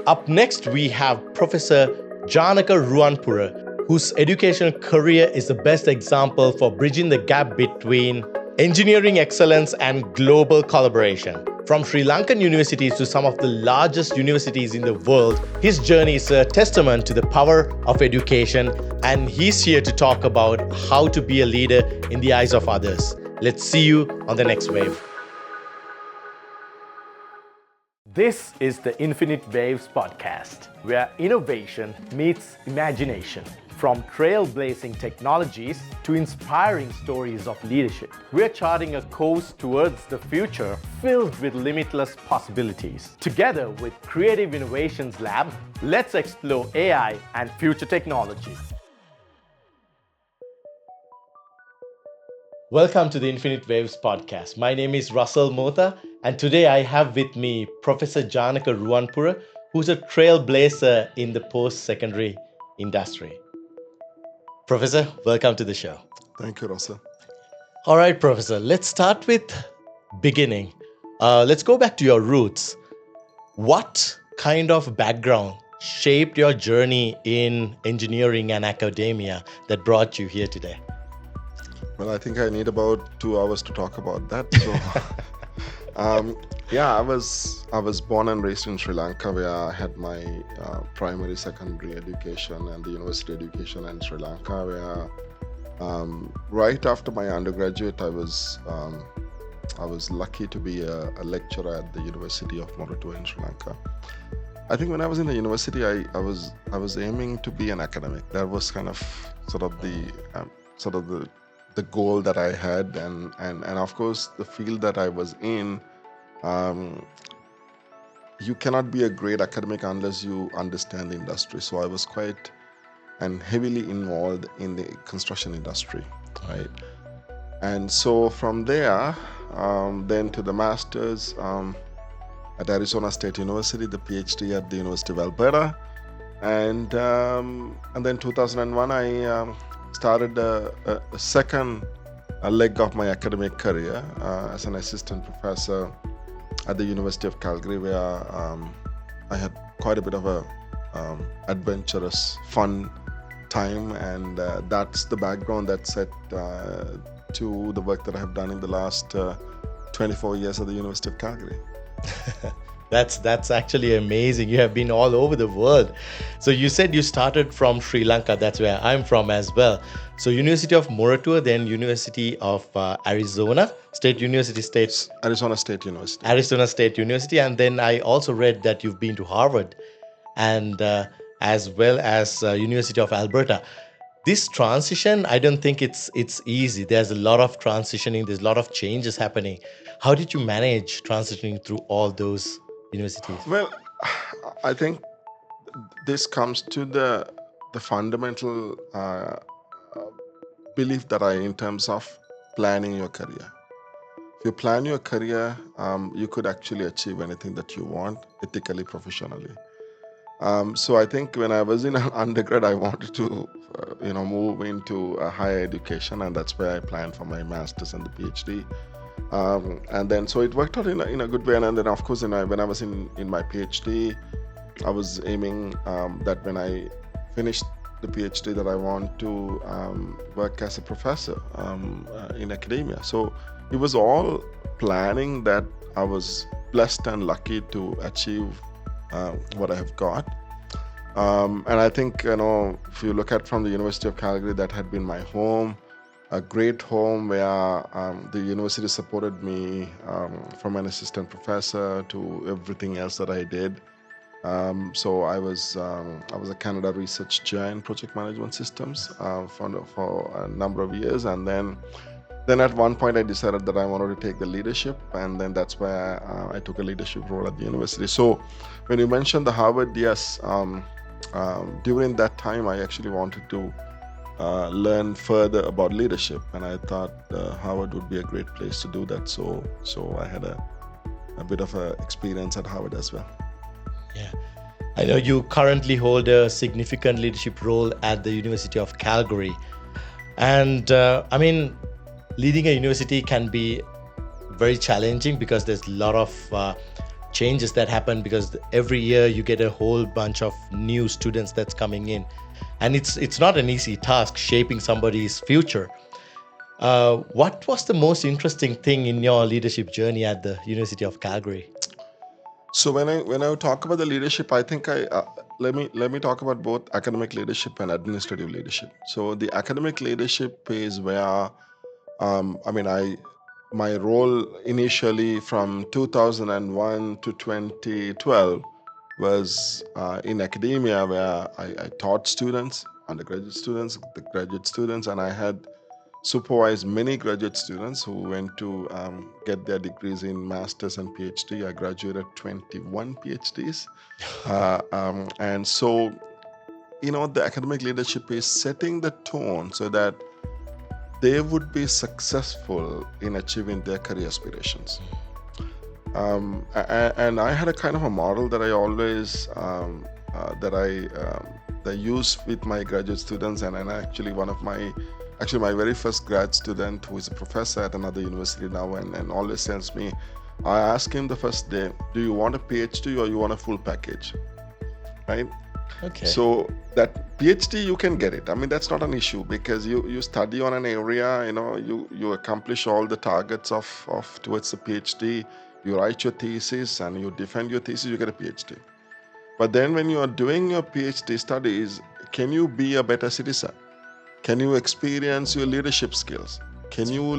Up next, we have Professor Janaka Ruwanpura, whose educational career is the best example for bridging the gap between engineering excellence and global collaboration. From Sri Lankan universities to some of the largest universities in the world, his journey is a testament to the power of education, and he's here to talk about how to be a leader in the eyes of others. Let's see you on the next wave. This is the Infinite Waves podcast, where innovation meets imagination. From trailblazing technologies to inspiring stories of leadership, we're charting a course towards the future filled with limitless possibilities. Together with Creative Innovations Lab, let's explore AI and future technology. Welcome to the Infinite Waves podcast. My name is Russell Motha, and today I have with me Professor Janaka Ruwanpura, who's a trailblazer in the post-secondary industry. Professor, welcome to the show. Thank you, Russell. All right, Professor, let's start with beginning. Let's go back to your roots. What kind of background shaped your journey in engineering and academia that brought you here today? Well, I think I need about 2 hours to talk about that. So, I was born and raised in Sri Lanka, where I had my primary, secondary education and the university education in Sri Lanka, where right after my undergraduate, I was lucky to be a lecturer at the University of Moratuwa in Sri Lanka. I think when I was in the university, I was aiming to be an academic. That was kind of sort of the goal that I had, and of course the field that I was in, you cannot be a great academic unless you understand the industry. So I was quite and heavily involved in the construction industry, right? And so from there, then to the master's at Arizona State University, the PhD at the University of Alberta, and then 2001 I started a second leg of my academic career as an assistant professor at the University of Calgary, where I had quite a bit of a adventurous, fun time, and that's the background that set to the work that I have done in the last 24 years at the University of Calgary. That's actually amazing. You have been all over the world. So you said you started from Sri Lanka. That's where I'm from as well. So University of Moratuwa, then University of Arizona State University. Arizona State University. Arizona State University. And then I also read that you've been to Harvard and as well as University of Alberta. This transition, I don't think it's easy. There's a lot of transitioning. There's a lot of changes happening. How did you manage transitioning through all those universities? Well, I think this comes to the fundamental belief that in terms of planning your career. If you plan your career, you could actually achieve anything that you want, ethically, professionally. So I think when I was in undergrad, I wanted to move into a higher education, and that's where I planned for my master's and the PhD. And then so it worked out in a good way. And then of course, when I was in my PhD, I was aiming that when I finished the PhD that I want to work as a professor in academia. So it was all planning that I was blessed and lucky to achieve what I have got. And I think, if you look at from the University of Calgary, that had been my home, a great home where the university supported me from an assistant professor to everything else that I did. So I was a Canada Research Chair in project management systems for a number of years, and then at one point I decided that I wanted to take the leadership, and then that's why I took a leadership role at the university. So when you mentioned the Harvard, yes, during that time I actually wanted to learn further about leadership, and I thought Harvard would be a great place to do that. So I had a bit of a experience at Harvard as well. Yeah, I know you currently hold a significant leadership role at the University of Calgary, and leading a university can be very challenging because there's a lot of changes that happen, because every year you get a whole bunch of new students that's coming in, and it's not an easy task shaping somebody's future. What was the most interesting thing in your leadership journey at the University of Calgary? So when I talk about the leadership, I think I let me talk about both academic leadership and administrative leadership. So the academic leadership is where my role initially from 2001 to 2012 was in academia, where I taught students, undergraduate students, the graduate students, and I had supervised many graduate students who went to get their degrees in masters and PhD. I graduated 21 PhDs, and so the academic leadership is setting the tone so that they would be successful in achieving their career aspirations. And I had a kind of a model that I always that I use with my graduate students, and actually my very first grad student, who is a professor at another university now, and always tells me, I ask him the first day, do you want a PhD or you want a full package, right? Okay. So that PhD, you can get it. I mean, that's not an issue, because you study on an area, you accomplish all the targets of towards the PhD, you write your thesis and you defend your thesis, you get a PhD. But then when you are doing your PhD studies, can you be a better citizen? Can you experience your leadership skills? Can you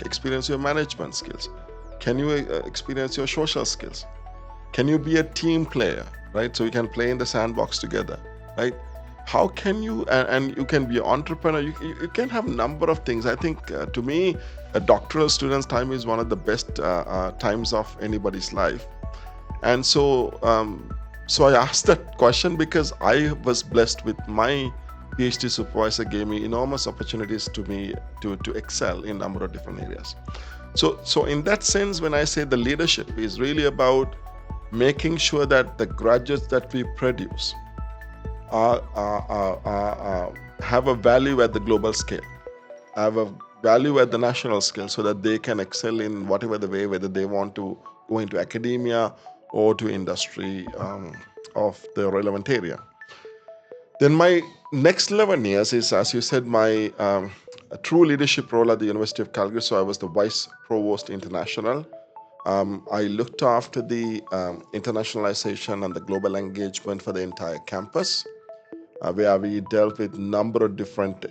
experience your management skills? Can you experience your social skills? Can you be a team player, right? So you can play in the sandbox together, right? How can you, and you can be an entrepreneur, you can have a number of things. I think to me, a doctoral student's time is one of the best times of anybody's life. And so I asked that question because I was blessed with my PhD supervisor gave me enormous opportunities to excel in a number of different areas. So in that sense, when I say the leadership is really about making sure that the graduates that we produce have a value at the global scale, have a value at the national scale, so that they can excel in whatever the way, whether they want to go into academia or to industry of the relevant area. Then my next 11 years is, as you said, my true leadership role at the University of Calgary. So I was the Vice Provost International. I looked after the internationalization and the global engagement for the entire campus, where we dealt with a number of different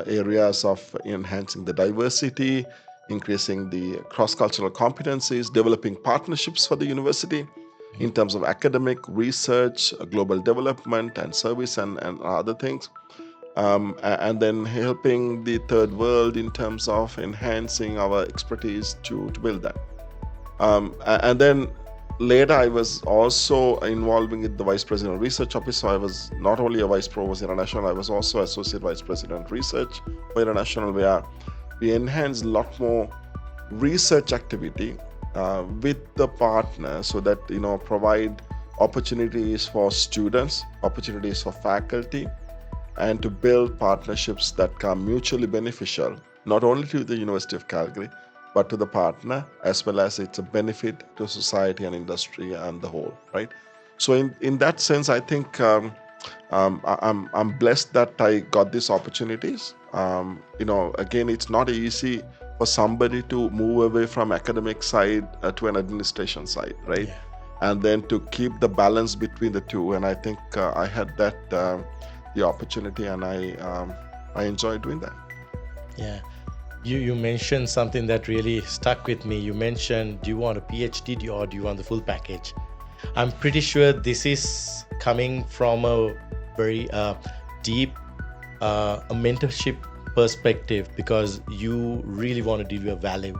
areas of enhancing the diversity, increasing the cross-cultural competencies, developing partnerships for the university in terms of academic research, global development and service and other things. And then helping the third world in terms of enhancing our expertise to build that. And then later I was also involving in the Vice President Research Office. So I was not only a Vice Provost International, I was also Associate Vice President Research for International, where we enhanced a lot more research activity with the partner, so that provide opportunities for students, opportunities for faculty, and to build partnerships that are mutually beneficial, not only to the University of Calgary, but to the partner, as well as it's a benefit to society and industry and the whole, right? So in that sense, I think I'm blessed that I got these opportunities. Again, it's not easy for somebody to move away from academic side to an administration side, right? Yeah. And then to keep the balance between the two. And I think I had that the opportunity, and I enjoyed doing that. Yeah. You mentioned something that really stuck with me. You mentioned, do you want a PhD or do you want the full package? I'm pretty sure this is coming from a very deep a mentorship perspective, because you really want to deliver value.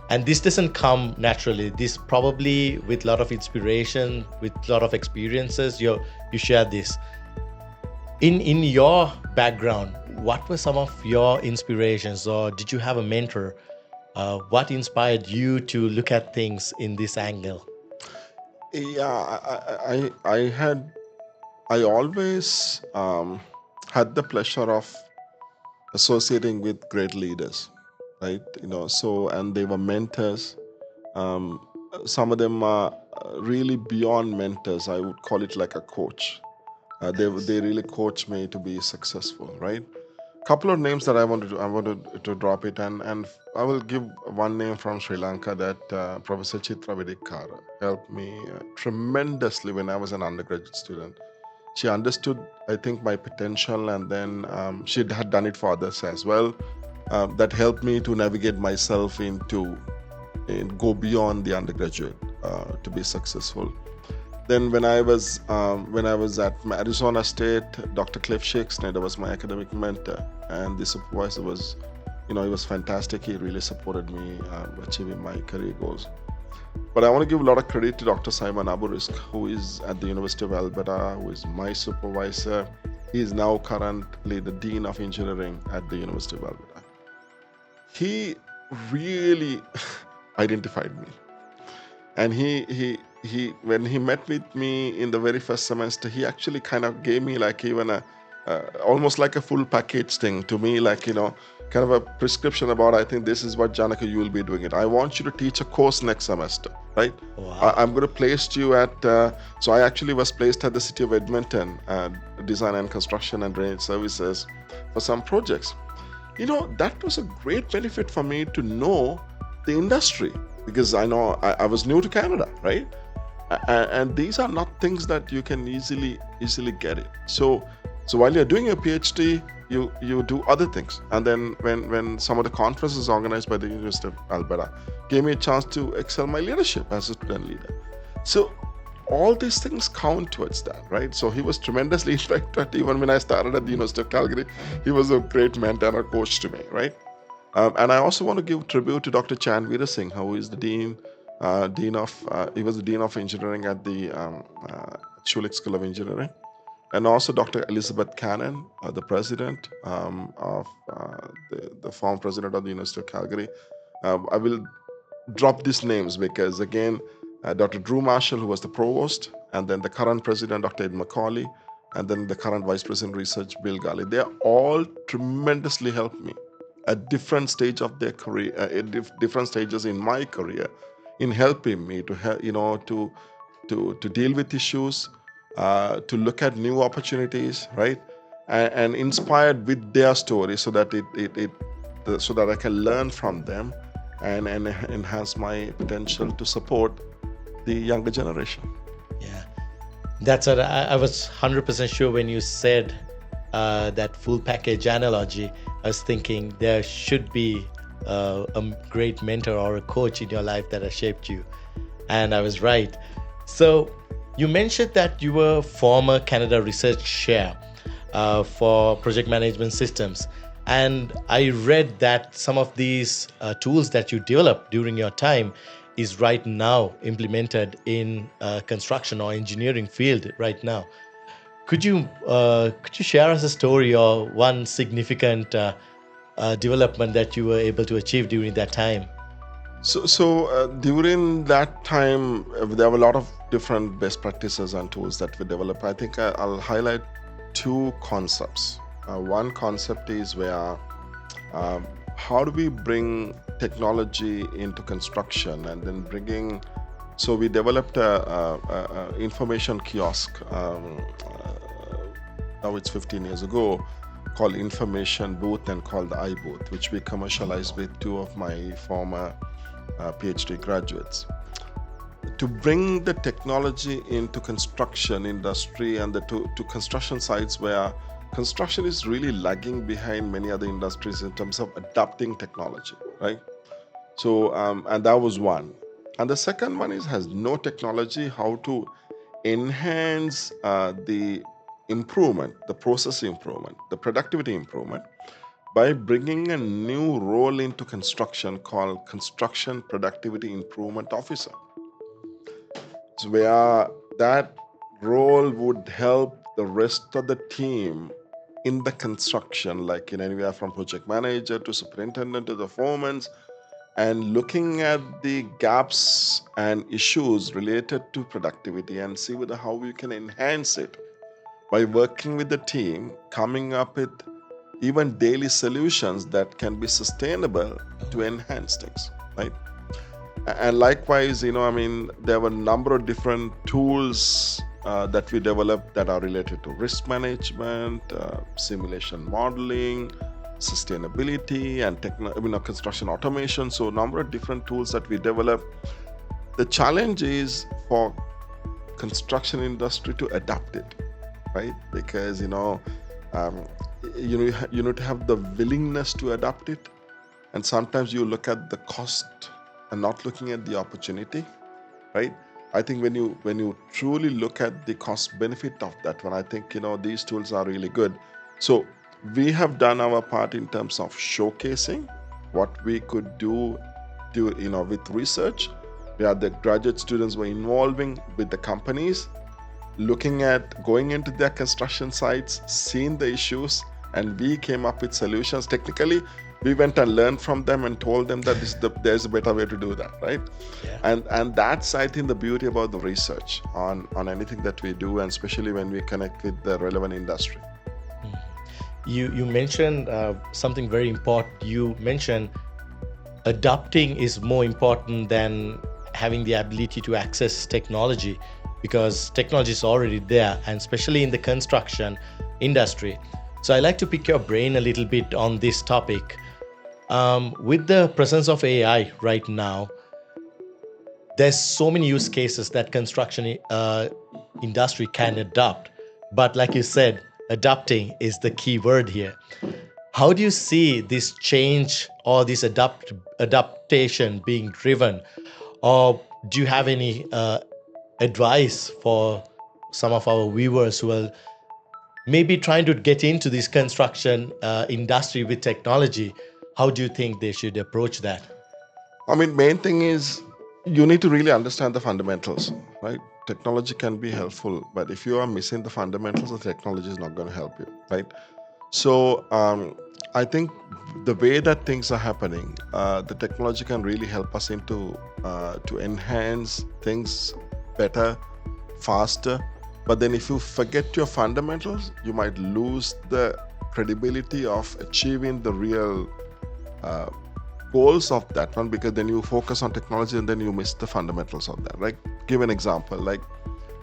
And this doesn't come naturally. This probably with a lot of inspiration, with a lot of experiences, you share this. In your background, what were some of your inspirations, or did you have a mentor? What inspired you to look at things in this angle? Yeah, I always had the pleasure of associating with great leaders, right? So, and they were mentors. some of them are really beyond mentors. I would call it like a coach. They really coach me to be successful, right? Couple of names that I wanted to drop it, and I will give one name from Sri Lanka, that Professor Chitra Vidikara helped me tremendously when I was an undergraduate student. She understood, I think, my potential, and then she had done it for others as well. That helped me to navigate myself into and go beyond the undergraduate to be successful. Then when I was at Arizona State, Dr. Cliff Shakespeare was my academic mentor, and the supervisor was, he was fantastic. He really supported me achieving my career goals. But I want to give a lot of credit to Dr. Simon Aburisk, who is at the University of Alberta, who is my supervisor. He is now currently the Dean of Engineering at the University of Alberta. He really identified me. And he when he met with me in the very first semester, he actually kind of gave me like even a almost like a full package thing to me, like, kind of a prescription about, I think this is what, Janaka, you will be doing it. I want you to teach a course next semester, right? Wow. I'm going to place you at, so I actually was placed at the City of Edmonton, Design and Construction and Drainage Services for some projects. That was a great benefit for me to know the industry, because I know I was new to Canada, right? And these are not things that you can easily get it. So while you're doing your PhD, you do other things. And then when some of the conferences organized by the University of Alberta gave me a chance to excel my leadership as a student leader. So all these things count towards that, right? So he was tremendously impacted. Even when I started at the University of Calgary, he was a great mentor and a coach to me, right? And I also want to give tribute to Dr. Chan Veera Singh, who is the he was the Dean of Engineering at the Schulich School of Engineering. And also Dr. Elizabeth Cannon, the president of the former president of the University of Calgary. I will drop these names because, again, Dr. Drew Marshall, who was the provost, and then the current president, Dr. Ed McCauley, and then the current vice president research, Bill Gali. They all tremendously helped me at different stage of their career, at different stages in my career, in helping me to help, to deal with issues, to look at new opportunities, right, and inspired with their story, so that so that I can learn from them and enhance my potential to support the younger generation. Yeah, that's what I was 100% sure when you said that full package analogy. I was thinking there should be a great mentor or a coach in your life that has shaped you, and I was right. So you mentioned that you were former Canada Research Chair for project management systems, and I read that some of these tools that you developed during your time is right now implemented in construction or engineering field right now. Could you share us a story or one significant development that you were able to achieve during that time? So during that time, there were a lot of different best practices and tools that we developed. I think I'll highlight two concepts. One concept is where how do we bring technology into construction, and then so we developed a information kiosk. Now it's 15 years ago, called Information Booth and called the iBooth, which we commercialized with two of my former PhD graduates. To bring the technology into construction industry and to construction sites where construction is really lagging behind many other industries in terms of adapting technology, right? So, and that was one. And the second one has no technology, how to enhance the improvement, the process improvement, the productivity improvement, by bringing a new role into construction called Construction Productivity Improvement Officer. So where that role would help the rest of the team in the construction, like in anywhere from project manager to superintendent to the foremen, and looking at the gaps and issues related to productivity and see how we can enhance it by working with the team, coming up with even daily solutions that can be sustainable to enhance things, right? And likewise, there were a number of different tools that we developed that are related to risk management, simulation modeling, sustainability, and construction automation. So a number of different tools that we developed. The challenge is for construction industry to adapt it, right? Because you need to have the willingness to adapt it, and sometimes you look at the cost and not looking at the opportunity, right? I think when you truly look at the cost benefit of that one, I think these tools are really good. So we have done our part in terms of showcasing what we could do with research. We had the graduate students were involving with the companies, looking at going into their construction sites, seeing the issues, and we came up with solutions. Technically, we went and learned from them and told them that there's a better way to do that, right? Yeah. And that's, I think, the beauty about the research on anything that we do, and especially when we connect with the relevant industry. You mentioned something very important. You mentioned adapting is more important than having the ability to access technology, because technology is already there, and especially in the construction industry. So I like to pick your brain a little bit on this topic. With the presence of AI right now, there's so many use cases that construction industry can adopt. But like you said, adapting is the key word here. How do you see this change or this adaptation being driven? Or do you have any advice for some of our viewers who are maybe trying to get into this construction industry with technology? How do you think they should approach that? Main thing is you need to really understand the fundamentals, right? Technology can be helpful, but if you are missing the fundamentals, the technology is not going to help you, right? So I think the way that things are happening, the technology can really help us to enhance things better, faster. But then if you forget your fundamentals, you might lose the credibility of achieving the real goals of that one, because then you focus on technology and then you miss the fundamentals of that, right? Give an example.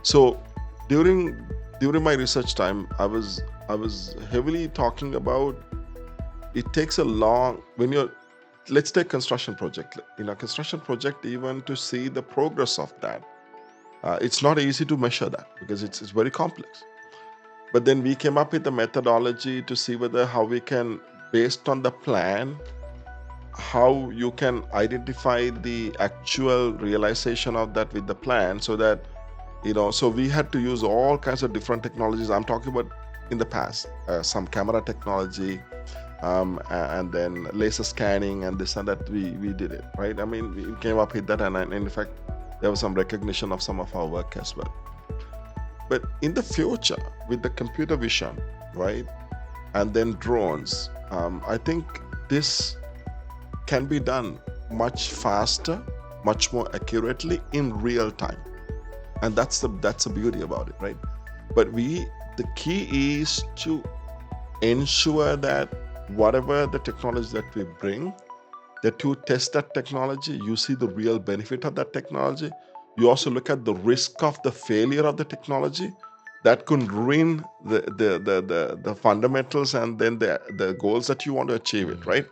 So during my research time, I was heavily talking about it takes a long, let's take construction project. In a construction project, even to see the progress of that, it's not easy to measure that because it's very complex. But then we came up with a methodology to see how we can, based on the plan, how you can identify the actual realization of that with the plan, so that so we had to use all kinds of different technologies. I'm talking about in the past, some camera technology, and then laser scanning and this and that. We did it, right? We came up with that, and in fact there was some recognition of some of our work as well. But in the future, with the computer vision, right, and then drones, I think this can be done much faster, much more accurately in real time, and that's the beauty about it, right? But the key is to ensure that whatever the technology that we bring, that you test that technology, you see the real benefit of that technology. You also look at the risk of the failure of the technology that could ruin the fundamentals and then the goals that you want to achieve it, right?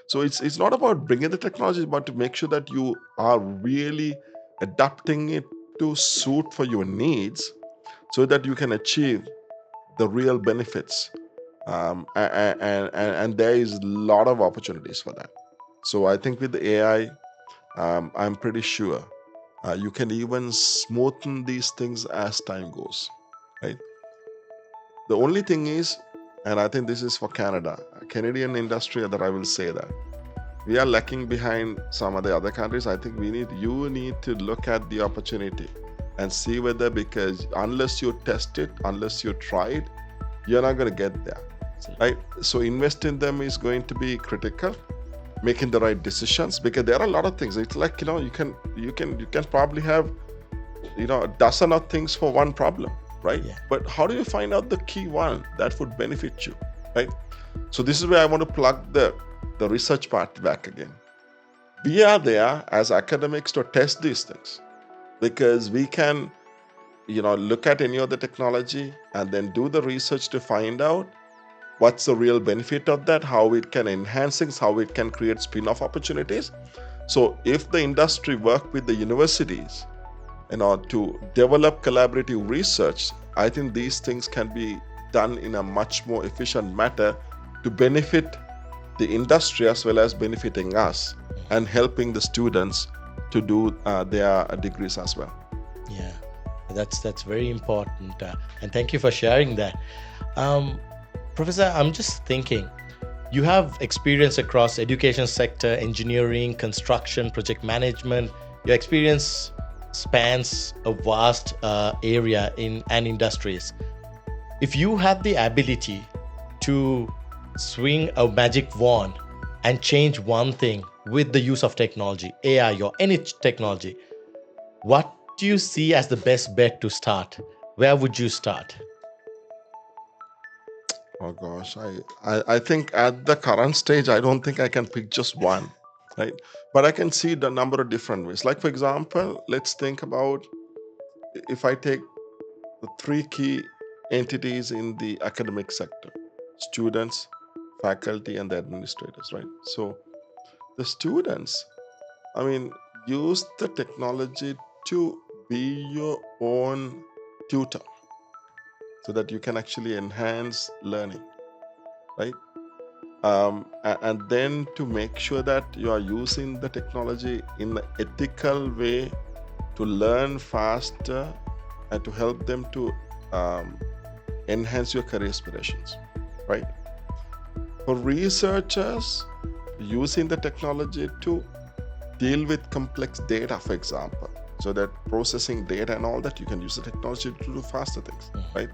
So it's not about bringing the technology, but to make sure that you are really adapting it to suit for your needs, so that you can achieve the real benefits. And there is a lot of opportunities for that. So I think with the AI, I'm pretty sure you can even smoothen these things as time goes, right? The only thing is, and I think this is for Canadian industry, that I will say that we are lacking behind some of the other countries. I think you need to look at the opportunity and see whether, because unless you test it, unless you try it, you're not going to get there, right? So invest in them is going to be critical. Making the right decisions, because there are a lot of things. It's like you can probably have a dozen of things for one problem, right? Yeah. But how do you find out the key one that would benefit you, right? So this is where I want to plug the research part back again. We are there as academics to test these things, because we can, look at any of the technology and then do the research to find out what's the real benefit of that, how it can enhance things, how it can create spin-off opportunities. So if the industry work with the universities, to develop collaborative research, I think these things can be done in a much more efficient manner to benefit the industry as well as benefiting us and helping the students to do their degrees as well. Yeah, that's very important, and thank you for sharing that. Professor, I'm just thinking, you have experience across education sector, engineering, construction, project management. Your experience spans a vast area in and industries. If you had the ability to swing a magic wand and change one thing with the use of technology, AI or any technology, what do you see as the best bet to start? Where would you start? Oh gosh, I think at the current stage, I don't think I can pick just one, right? But I can see the number of different ways. Like, for example, let's think about, if I take the three key entities in the academic sector: students, faculty, and the administrators, right? So the students, use the technology to be your own tutor so that you can actually enhance learning, right? And then to make sure that you are using the technology in an ethical way to learn faster and to help them to enhance your career aspirations, right? For researchers, using the technology to deal with complex data, for example, so that processing data and all that, you can use the technology to do faster things, right?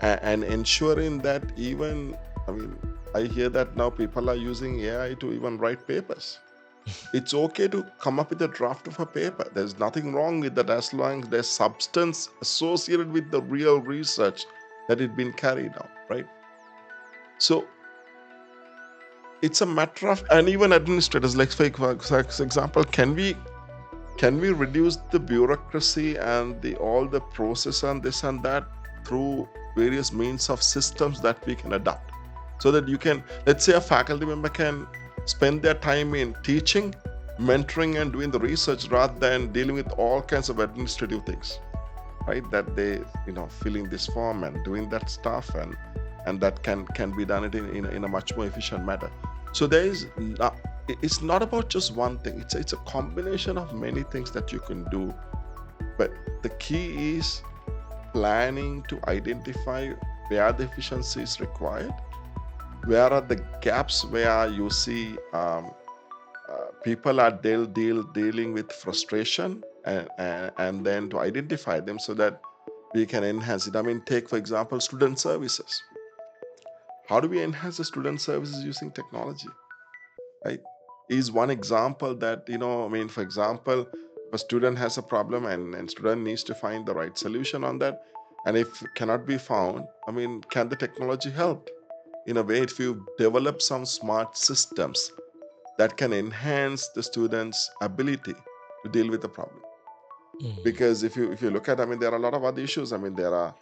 And ensuring that even, I hear that now people are using AI to even write papers. It's okay to come up with a draft of a paper. There's nothing wrong with that as long as there's substance associated with the real research that has been carried out, right? So it's a matter of, and even administrators, like for example, can we reduce the bureaucracy and all the process and this and that through various means of systems that we can adopt, so that you can, let's say a faculty member can spend their time in teaching, mentoring, and doing the research rather than dealing with all kinds of administrative things, right? That they, filling this form and doing that stuff, and that can be done in a much more efficient manner. So it's not about just one thing. It's a combination of many things that you can do. But the key is planning to identify where the efficiency is required, where are the gaps where you see people are dealing with frustration, and then to identify them so that we can enhance it. Take, for example, student services. How do we enhance the student services using technology, right? Is one example that, for example, if a student has a problem and student needs to find the right solution on that, and if cannot be found, can the technology help? In a way, if you develop some smart systems that can enhance the students' ability to deal with the problem. Because if you look at, there are a lot of other issues. There are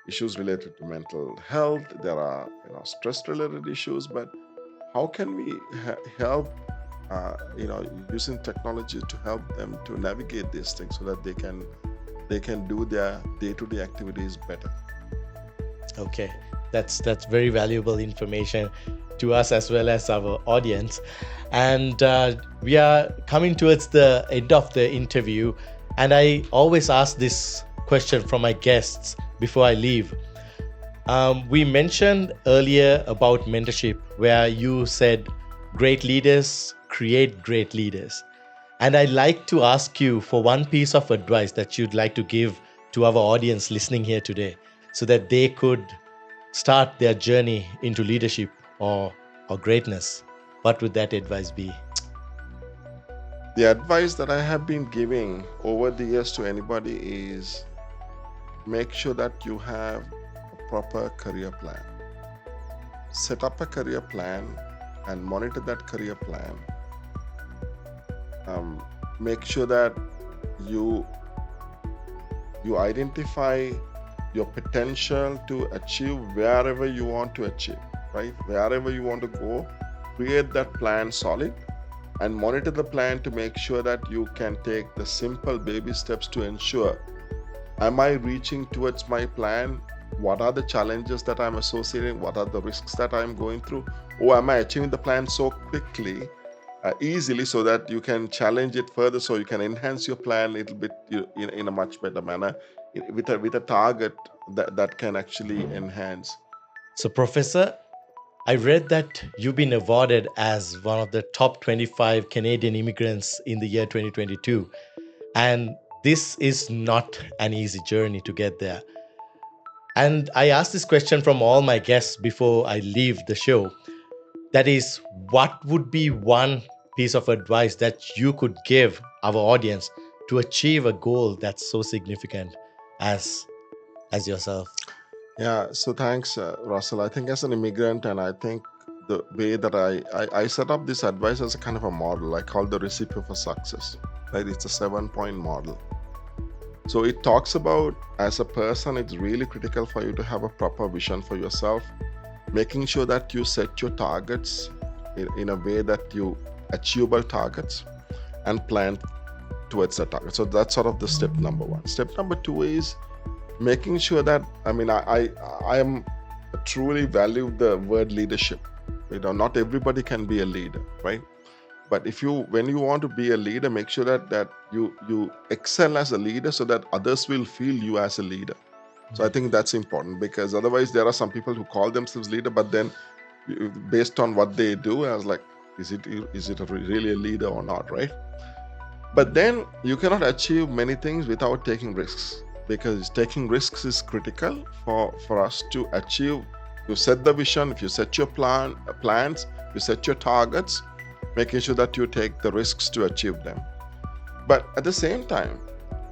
issues related to mental health, there are stress related issues, but how can we help using technology to help them to navigate these things so that they can do their day-to-day activities better? Okay, that's very valuable information to us as well as our audience. And we are coming towards the end of the interview, and I always ask this question from my guests before I leave. We mentioned earlier about mentorship, where you said great leaders create great leaders. And I'd like to ask you for one piece of advice that you'd like to give to our audience listening here today, so that they could start their journey into leadership or greatness. What would that advice be? The advice that I have been giving over the years to anybody is make sure that you have a proper career plan. Set up a career plan and monitor that career plan. make sure that you identify your potential to achieve wherever you want to achieve, right? Wherever you want to go, create that plan solid and monitor the plan to make sure that you can take the simple baby steps to ensure, am I reaching towards my plan? What are the challenges that I'm associating? What are the risks that I'm going through? Or am I achieving the plan so quickly, easily, so that you can challenge it further, so you can enhance your plan a little bit in a much better manner, with a target that can actually enhance. So, Professor, I read that you've been awarded as one of the top 25 Canadian immigrants in the year 2022. And this is not an easy journey to get there. And I asked this question from all my guests before I leave the show. That is, what would be one piece of advice that you could give our audience to achieve a goal that's so significant as yourself? Yeah, so thanks, Russell. I think as an immigrant, and I think the way that I set up this advice as a kind of a model, I call the recipe for success, right? It's a 7-point model. So it talks about, as a person, it's really critical for you to have a proper vision for yourself, making sure that you set your targets in a way that you achievable targets and plan towards the target. So that's sort of the step number one. Step number two is making sure that, I am truly value the word leadership. Not everybody can be a leader, right? But when you want to be a leader, make sure that you excel as a leader so that others will feel you as a leader. So I think that's important, because otherwise there are some people who call themselves leader, but then based on what they do, I was like, is it really a leader or not, right? But then you cannot achieve many things without taking risks, because taking risks is critical for us to achieve. You set the vision, if you set your plans, you set your targets, making sure that you take the risks to achieve them. But at the same time,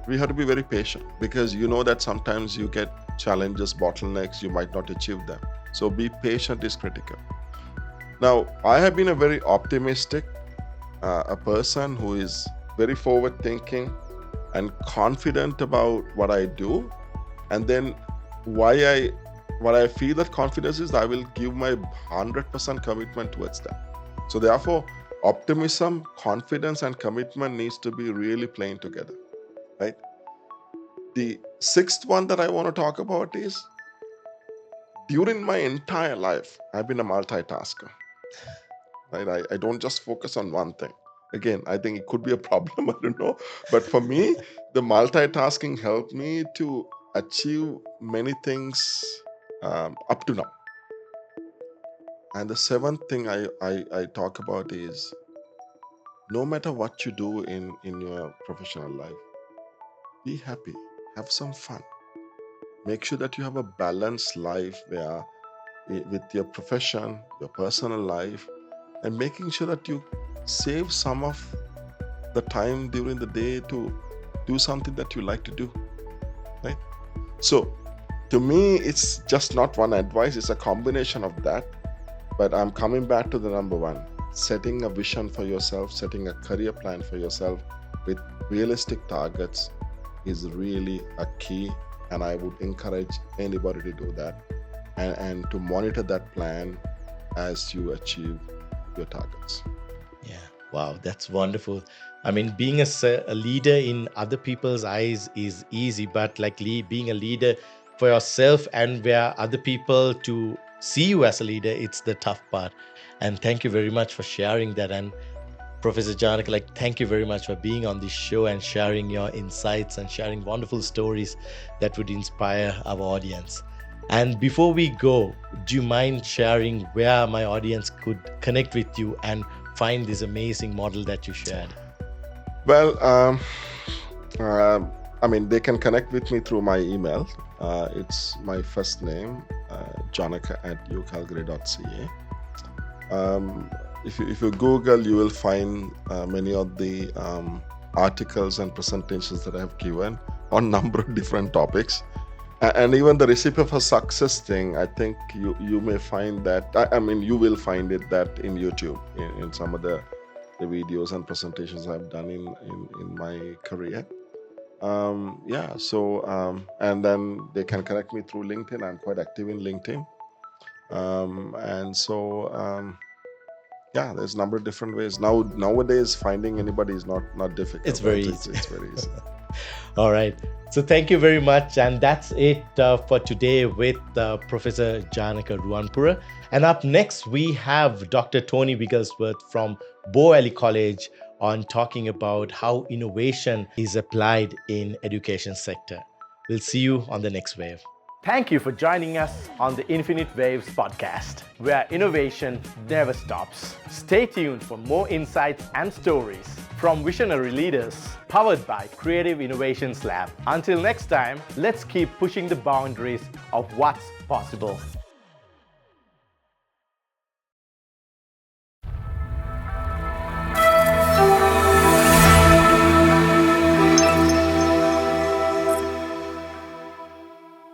we have to be very patient, because that sometimes you get challenges, bottlenecks, you might not achieve them. So be patient is critical. Now, I have been a very optimistic, a person who is very forward thinking and confident about what I do. And then what I feel that confidence is, I will give my 100% commitment towards that. So therefore, optimism, confidence, and commitment needs to be really playing together, right? The sixth one that I want to talk about is, during my entire life, I've been a multitasker, right? I don't just focus on one thing. Again, I think it could be a problem, I don't know. But for me, the multitasking helped me to achieve many things up to now. And the seventh thing I talk about is, no matter what you do in your professional life, be happy, have some fun. Make sure that you have a balanced life where, with your profession, your personal life, and making sure that you save some of the time during the day to do something that you like to do, right? So to me, it's just not one advice, it's a combination of that. But I'm coming back to the number one, setting a vision for yourself, setting a career plan for yourself with realistic targets is really a key. And I would encourage anybody to do that and to monitor that plan as you achieve your targets. Yeah, wow, that's wonderful. I mean, being a leader in other people's eyes is easy, but being a leader for yourself and where other people to see you as a leader, it's the tough part. And thank you very much for sharing that. And Professor Janaka, thank you very much for being on this show and sharing your insights and sharing wonderful stories that would inspire our audience. And before we go, do you mind sharing where my audience could connect with you and find this amazing model that you shared? Well, they can connect with me through my email. It's my first name, janaka@ucalgary.ca. If you Google, you will find many of the articles and presentations that I have given on a number of different topics. And even the recipe for success thing, I think you may find that, you will find it that in YouTube, in some of the the videos and presentations I've done in my career. And then they can connect me through LinkedIn. I'm quite active in LinkedIn. There's a number of different ways. Nowadays, finding anybody is not difficult. It's very right? easy. It's very easy. All right. So thank you very much. And that's it for today with Professor Janaka Ruwanpura. And up next, we have Dr. Tony Wigglesworth from Bow Valley College on talking about how innovation is applied in education sector. We'll see you on the next wave. Thank you for joining us on the Infinite Waves podcast, where innovation never stops. Stay tuned for more insights and stories from visionary leaders, powered by Creative Innovations Lab. Until next time, let's keep pushing the boundaries of what's possible.